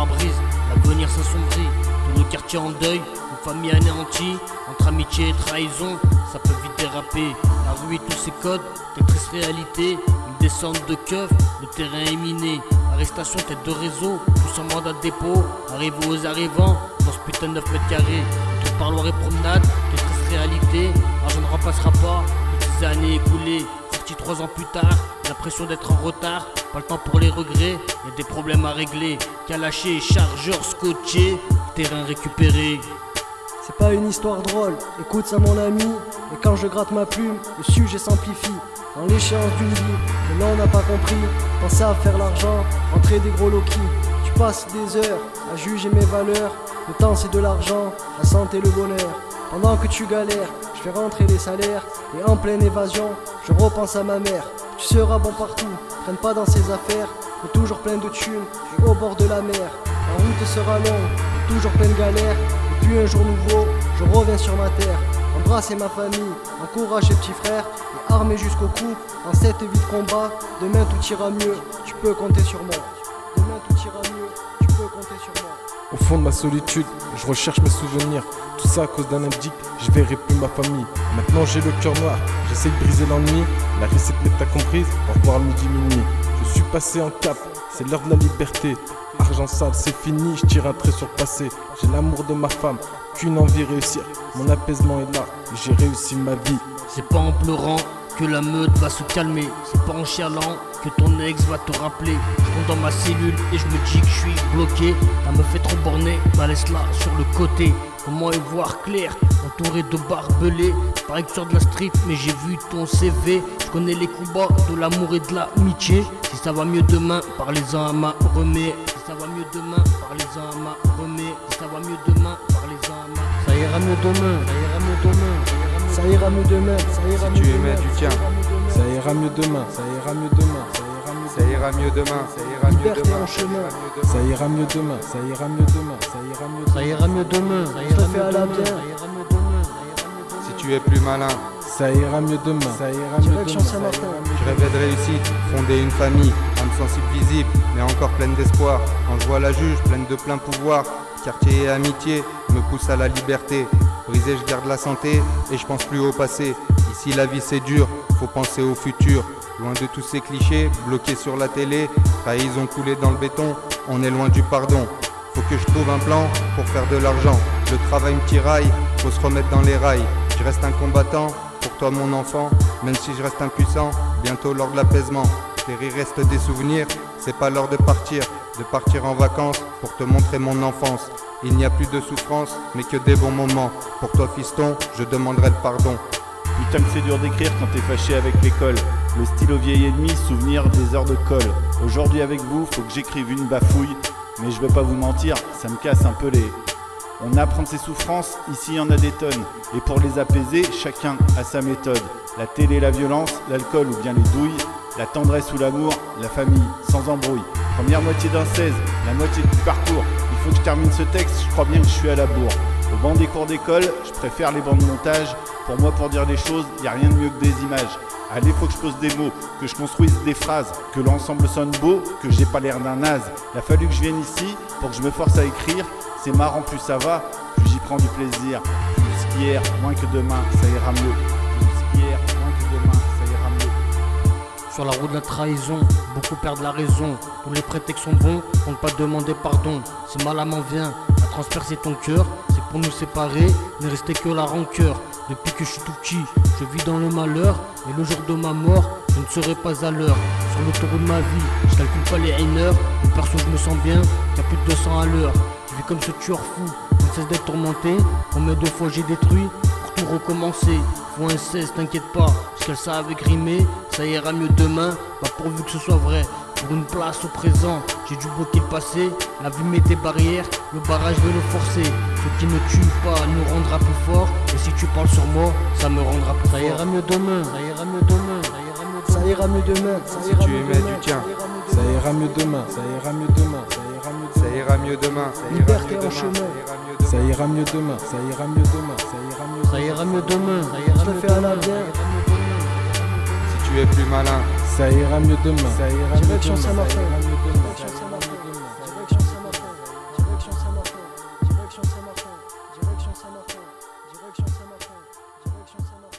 pare-brise, l'avenir s'assombrit, tout le quartier en deuil, une famille anéantie, entre amitié et trahison, ça peut vite déraper. La rue et tous ses codes, des tristes réalités, une descente de keuf, le terrain est miné. Arrestation tête de réseau, tous en mandat de dépôt, arrivés aux arrivants, dans ce putain de 9 mètres carrés. Entre parloir et promenade, de tristes réalités, l'argent ne remplacera pas toutes ces années écoulées. Sorti 3 ans plus tard, l'impression d'être en retard, pas le temps pour les regrets, y'a des problèmes à régler. Calaché, chargeur scotché, terrain récupéré. C'est pas une histoire drôle, écoute ça mon ami. Et quand je gratte ma plume, le sujet s'amplifie. Dans l'échéance d'une vie, que l'on n'a pas compris. Penser à faire l'argent, rentrer des gros loquis. Tu passes des heures à juger mes valeurs. Le temps c'est de l'argent, la santé le bonheur. Pendant que tu galères, je fais rentrer les salaires. Et en pleine évasion, je repense à ma mère. Tu seras bon partout, traîne pas dans ses affaires. Mais toujours plein de thunes, et au bord de la mer. La route sera longue, toujours plein de galères. Et puis un jour nouveau, je reviens sur ma terre. Embrasser ma famille, encourager petit frère. Et armé jusqu'au cou, dans cette vie de combat. Demain tout ira mieux, tu peux compter sur moi. Demain tout ira mieux, tu peux compter sur moi. Au fond de ma solitude, je recherche mes souvenirs. Tout ça à cause d'un indique, je verrai plus ma famille. Maintenant j'ai le cœur noir, j'essaie de briser l'ennui. La recette n'est pas comprise, au revoir midi minuit. Je suis passé en cap, c'est l'heure de la liberté. Argent sale, c'est fini, je tire un trait sur le passé. J'ai l'amour de ma femme, qu'une envie réussir. Mon apaisement est là, j'ai réussi ma vie. C'est pas en pleurant que la meute va se calmer. C'est pas en chialant que ton ex va te rappeler. Je tombe dans ma cellule et je me dis que je suis bloqué. Elle me fait trop borner, bah laisse-la sur le côté. Comment y voir clair, entouré de barbelés. Pareil que sur de la street, mais j'ai vu ton CV. Je connais les combats de l'amour et de l'amitié. Si ça va mieux demain, parlez-en à ma remée. Si ça va mieux demain, parlez-en à ma remée. Si ça va mieux demain, parlez-en à ma. Ça ira mieux demain, ça ira mieux demain. Ça ira mieux demain, ça ira mieux demain. Si tu aimais du tien, Ça ira mieux demain, ça ira mieux demain, ça ira mieux demain, ça ira mieux Liberté demain. en chemin. ça ira mieux demain, ça ira mieux demain, ça ira mieux demain. Ça ira mieux demain, ça Je te ira fais mieux à la demain, bien. ça ira mieux demain, ça ira mieux demain. Si tu es plus malin, Ça ira mieux demain, ça ira mieux Direction demain. Saint-Martin. je rêvais de réussite, fonder une famille, âme sensible visible, mais encore pleine d'espoir. Quand je vois la juge pleine de plein pouvoir, quartier et amitié me poussent à la liberté. Brisé, je garde la santé et je pense plus au passé. Ici la vie c'est dur, faut penser au futur. Loin de tous ces clichés, bloqués sur la télé, trahison coulée dans le béton, on est loin du pardon. Faut que je trouve un plan pour faire de l'argent. Le travail me tiraille, faut se remettre dans les rails. Je reste un combattant, pour toi mon enfant, même si je reste impuissant, bientôt l'heure de l'apaisement. Les rires restent des souvenirs, c'est pas l'heure de partir en vacances pour te montrer mon enfance. Il n'y a plus de souffrance, mais que des bons moments. Pour toi fiston, je demanderai le pardon. Putain que c'est dur d'écrire quand t'es fâché avec l'école. Le stylo vieil ennemi, souvenir des heures de colle. Aujourd'hui avec vous, faut que j'écrive une bafouille. Mais je vais pas vous mentir, ça me casse un peu les... On apprend de ses souffrances, ici il y en a des tonnes. Et pour les apaiser, chacun a sa méthode. La télé, la violence, l'alcool ou bien les douilles. La tendresse ou l'amour, la famille, sans embrouille. Première moitié d'un 16, la moitié du parcours. Il faut que je termine ce texte, je crois bien que je suis à la bourre. Au banc des cours d'école, je préfère les bancs de montage. Pour moi, pour dire les choses, y a rien de mieux que des images. Allez, faut que je pose des mots, que je construise des phrases, que l'ensemble sonne beau, que j'ai pas l'air d'un naze. Il a fallu que je vienne ici pour que je me force à écrire. C'est marrant, plus ça va, plus j'y prends du plaisir. Plus qu'hier, moins que demain, ça ira mieux. Plus qu'hier, moins que demain, ça ira mieux. Sur la route de la trahison, beaucoup perdent la raison. Tous les prétextes sont bons pour ne pas demander pardon. Si mal m'en vient à transpercer ton cœur, c'est pour nous séparer, ne rester que la rancœur. Depuis que je suis tout petit, je vis dans le malheur. Et le jour de ma mort, je ne serai pas à l'heure. Sur l'autoroute de ma vie, je calcule pas les haineurs. Une perso, je me sens bien, qu'à plus de 200 à l'heure. Je vis comme ce tueur fou, on ne cesse d'être tourmenté. Combien de fois j'ai détruit pour tout recommencer. Faut un 16, t'inquiète pas, parce qu'elle savent avec rimer. Ça ira mieux demain, pas pourvu que ce soit vrai. Pour une place au présent, j'ai dû bloquer le passé. La vie met des barrières, le barrage veut le forcer. Ce qui ne tue pas nous rendra plus fort. Et si tu parles sur moi, ça me rendra plus fort. Ça ira mieux demain, ça ira mieux demain, ça ira mieux demain. Ça ira mieux demain, ça Si ira tu mieux aimais demain. du tien, Ça ira mieux demain, ça ira mieux demain, ça ira mieux ça demain. ira mieux demain, ça ira Liberté mieux en demain, chemin. ça ira mieux Ça demain. ira mieux demain, ça ira mieux demain, ça ira mieux Ça ira mieux demain, ça ira Je te mieux fais à la demain, bien. ça ira mieux demain. Si tu es plus malin, Ça ira mieux demain, ça ira mieux Direction demain, ça Saint-Martin. ira mieux demain, Direction Saint-Martin. Direction Saint-Martin. direction Saint-Martin, direction Saint-Martin.